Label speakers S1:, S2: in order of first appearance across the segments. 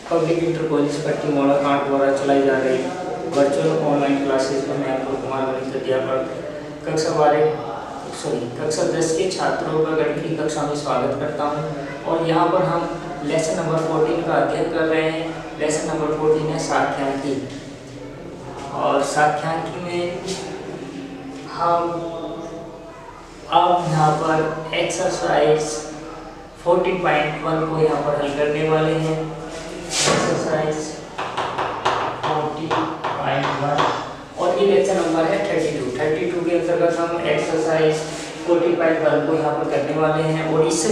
S1: Public inter college पट्टी मोड़ा कांड द्वारा चलाई जा रही वर्चुअल ऑनलाइन क्लासेज में मैं आपको कुमार गणित अध्यापक कक्षा 10 के छात्रों का गणित की कक्षा में स्वागत करता हूं। और यहां पर हम लेसन नंबर 14 का अध्ययन कर रहे हैं। लेसन नंबर 14 है सांख्यिकी, और सांख्यिकी में हम अब यहाँ पर एक्सरसाइज 40.1 को यहाँ पर हल करने वाले हैं। एक्सरसाइज 40.1 और ये लेक्चर नंबर है 32 के अंतर्गत हम एक्सरसाइज 40.1 को यहाँ पर करने वाले हैं। और इससे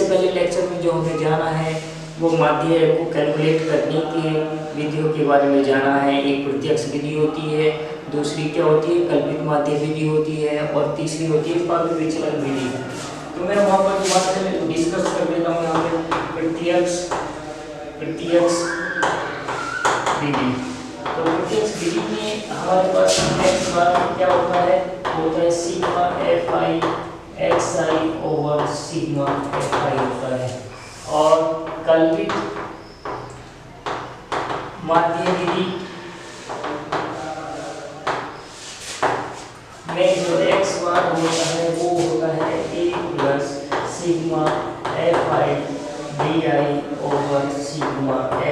S1: पहले लेक्चर में जो हमें जाना है वो माध्य को कैलकुलेट करने की विधियों के बारे में जाना है। एक प्रत्यक्ष विधि होती है, दूसरी क्या होती है कल्पित माध्य विधि होती है, और तीसरी होती है पद विचलन विधि। तो मैं वहाँ पर बात डिस्कस कर देता हूँ यहाँ पे प्रत्यक्ष विधि। तो प्रत्यक्ष विधि में हमारे पास x बार क्या होता है sigma fi xi over sigma fi होता है। और कल्पित माध्य विधि में जो x बार होता है वो होता है a plus sigma fi di over sigma fi,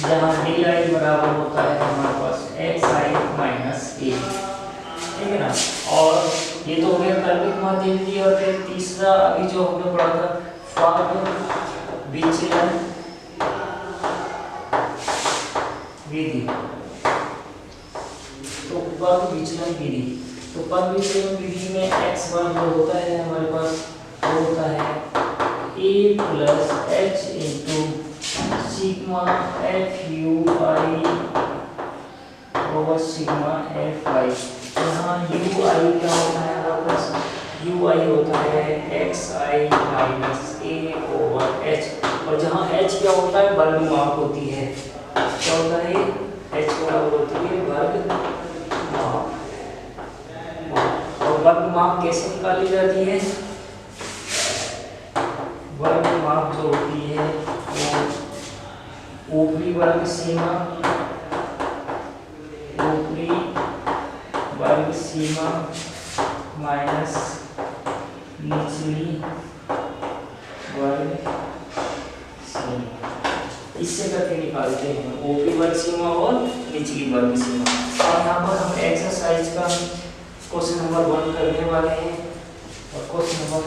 S1: जहाँ di बराबर होता है हमारे पास xi माइनस a, ठीक है ना। और ये तो हो गया कल्पित माध्य विधि। और फिर तीसरा अभी जो हमने पढ़ा था पद विचलन विधि। तो पद विचलन विधि में x बार जो होता है हमारे पास वो होता है a plus h into sigma fu i over sigma fi। यहाँ ui क्या होता है हमारे पास ui होता है xi minus a over h। और जहाँ h क्या होता है वर्गमाप होती है, क्या होता है h बराबर होती है वर्गमाप। और वर्गमाप कैसे निकाली जाती है, वर्गमाप जो होती है वो ऊपरी वर्ग सीमा माइनस निचली वर्ग सीमा, इससे करके निकालते हैं ऊपरी वर्ग सीमा और निचली वर्ग सीमा। और यहाँ पर हम एक्सरसाइज का क्वेश्चन नंबर 1 करने वाले हैं। और क्वेश्चन नंबर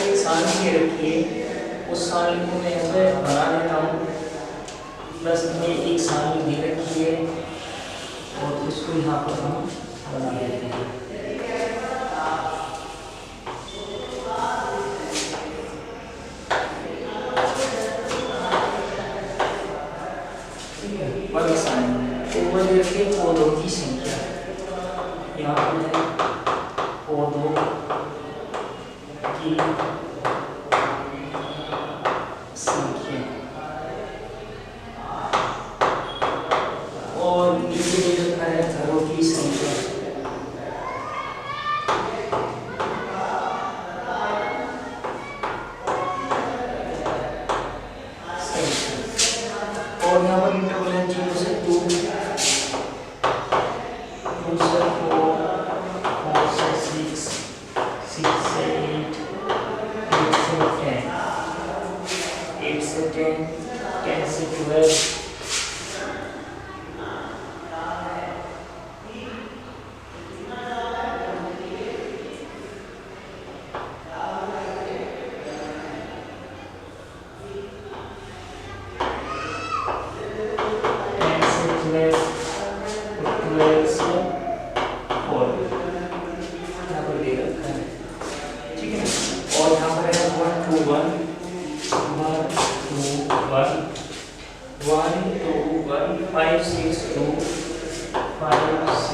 S1: एक सारणी रखिए, उस सारणी को मैं यहाँ पे बना देता हूँ। प्लस में एक सारणी दे रखी है और उसको यहाँ पर हम बना देते हैं। ठीक है, वर्ग सारणी तो वो दे रखी है पौधों की संख्या। यहाँ पर है पौधों की संख्या और नीचे दे रखा है घरों की संख्या। और यहाँ पर इंटरवल है 0 से 2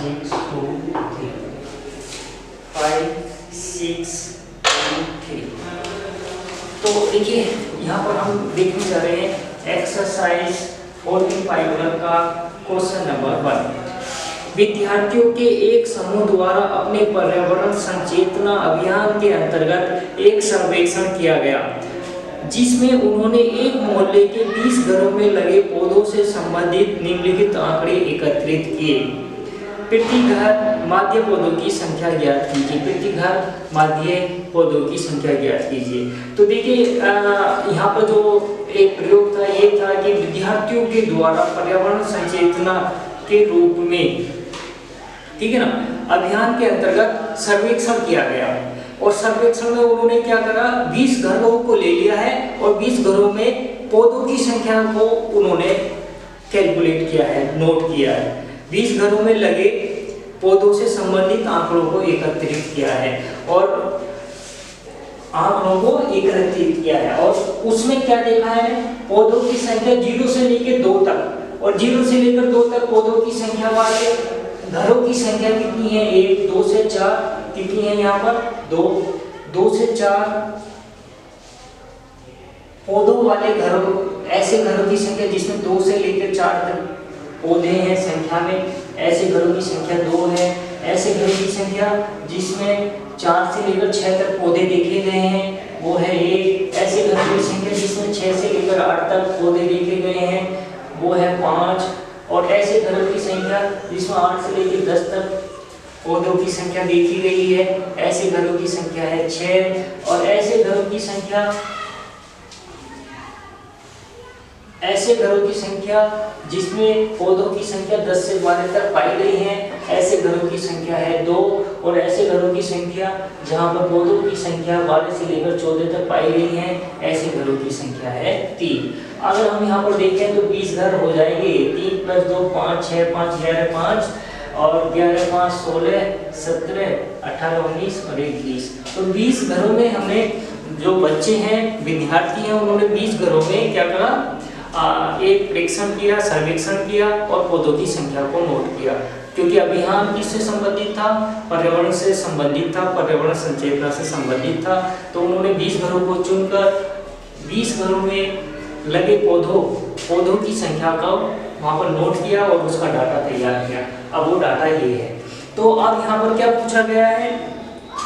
S1: 6 2 3 5 6 2 3। तो देखिए यहाँ पर हम देखने जा रहे हैं एक्सरसाइज 14.5 का क्वेश्चन नंबर 1। विद्यार्थियों के एक समूह द्वारा अपने पर्यावरण संचेतना अभियान के अंतर्गत एक सर्वेक्षण किया गया, जिसमें उन्होंने एक मोहल्ले के 20 घरों में लगे पौधों से संबंधित निम्नलिखित आंकड़े एकत्रित किए। प्रति घर माध्य पौधों की संख्या ज्ञात कीजिए। प्रति घर माध्य पौधों की संख्या ज्ञात कीजिए। तो देखिए यहाँ पर जो एक प्रयोग था ये था कि विद्यार्थियों के द्वारा पर्यावरण संचेतना के रूप में, ठीक है ना, अभियान के अंतर्गत सर्वेक्षण किया गया। और सर्वेक्षण में उन्होंने क्या करा, 20 घरों को ले लिया है और 20 घरों में पौधों की संख्या को उन्होंने कैलकुलेट किया है, नोट किया है। 20 घरों में लगे पौधों से संबंधित आंकड़ों को एकत्रित किया है और आंकड़ों को एकत्रित किया है। और उसमें क्या देखा है, पौधों की संख्या 0 से लेकर 2 तक, और 0 से लेकर 2 तक पौधों की संख्या वाले घरों की संख्या कितनी है, 1 2 से 4 कितनी है यहाँ पर 2 से 4 पौधों वाले घरों, ऐसे घरों की संख्या जिसमें 2 से लेकर 4 तक पौधे हैं संख्या में, ऐसे घरों की संख्या 2 है। ऐसे घरों की संख्या जिसमें 4 से लेकर 6 तक पौधे देखे गए हैं वो है 1। ऐसे घरों की संख्या जिसमें 6 से लेकर 8 तक पौधे देखे गए हैं वो है 5। और ऐसे घरों की संख्या जिसमें 8 से लेकर 10 तक पौधों की संख्या देखी गई है, ऐसे घरों की संख्या है 6। और ऐसे घरों की संख्या जिसमें पौधों की संख्या 10 से 12 तक पाई गई है, ऐसे घरों की संख्या है 2। और ऐसे घरों की संख्या जहां पर पौधों की संख्या 12 से लेकर 14 तक पाई गई है, ऐसे घरों की संख्या है 3। अगर हम यहाँ पर देखें तो 20 घर हो जाएंगे, 3 + 2 5 6 5 11 5 और 11 5 16 17 18 19 और 20। तो 20 घरों में हमने जो बच्चे हैं, विद्यार्थी हैं, उन्होंने 20 घरों में क्या करा, एक परीक्षण किया, सर्वेक्षण किया और पौधों की संख्या को नोट किया। क्योंकि अभियान किससे संबंधित था, पर्यावरण से संबंधित था, पर्यावरण संचेतना से संबंधित था। तो उन्होंने 20 घरों को चुनकर 20 घरों में लगे पौधों की संख्या को वहां पर नोट किया और उसका डाटा तैयार किया। अब वो डाटा ये है। तो अब यहाँ पर क्या पूछा गया है,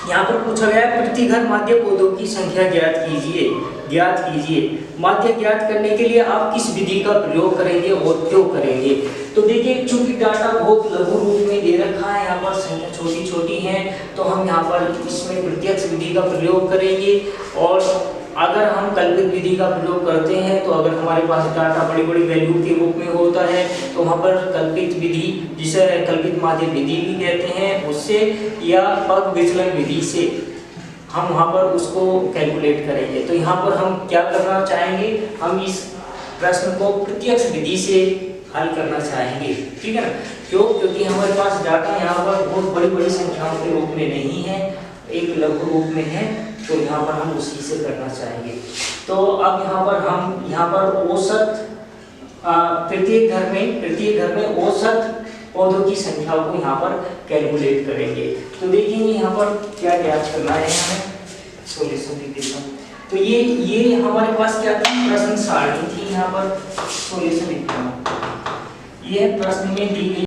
S1: यहाँ पर पूछा गया है प्रति घर माध्य पौधों की संख्या ज्ञात कीजिए। माध्य ज्ञात करने के लिए आप किस विधि का प्रयोग करेंगे और क्यों करेंगे। तो देखिए चूंकि डाटा बहुत लघु रूप में दे रखा है, यहाँ पर संख्या छोटी छोटी है, तो हम यहाँ पर इसमें प्रत्यक्ष विधि का प्रयोग करेंगे। और अगर हम कल्पित विधि का प्रयोग करते हैं तो अगर हमारे पास डाटा बड़ी बड़ी वैल्यू के रूप में होता है तो वहाँ पर कल्पित विधि, जिसे कल्पित माध्य विधि भी कहते हैं, उससे या पग विचलन विधि से हम वहाँ पर उसको कैलकुलेट करेंगे। तो यहाँ पर हम क्या करना चाहेंगे, हम इस प्रश्न को प्रत्यक्ष विधि से हल करना चाहेंगे, ठीक है ना। क्यों, क्योंकि हमारे पास डाटा यहाँ पर बहुत बड़ी बड़ी संख्याओं के रूप में नहीं है, एक लघु रूप में है, तो यहाँ पर हम उसी से करना चाहेंगे। तो अब यहाँ पर औसत प्रत्येक घर में औसत पौधों की संख्या को यहाँ पर कैलकुलेट करेंगे। तो देखिए यहाँ पर क्या ज्ञात करना है हमें, सॉल्यूशन लिख देता हूँ। तो ये हमारे पास क्या थी, प्रश्न सारणी थी, यहाँ पर सॉल्यूशन लिखता हूँ। ये प्रश्न में दी गई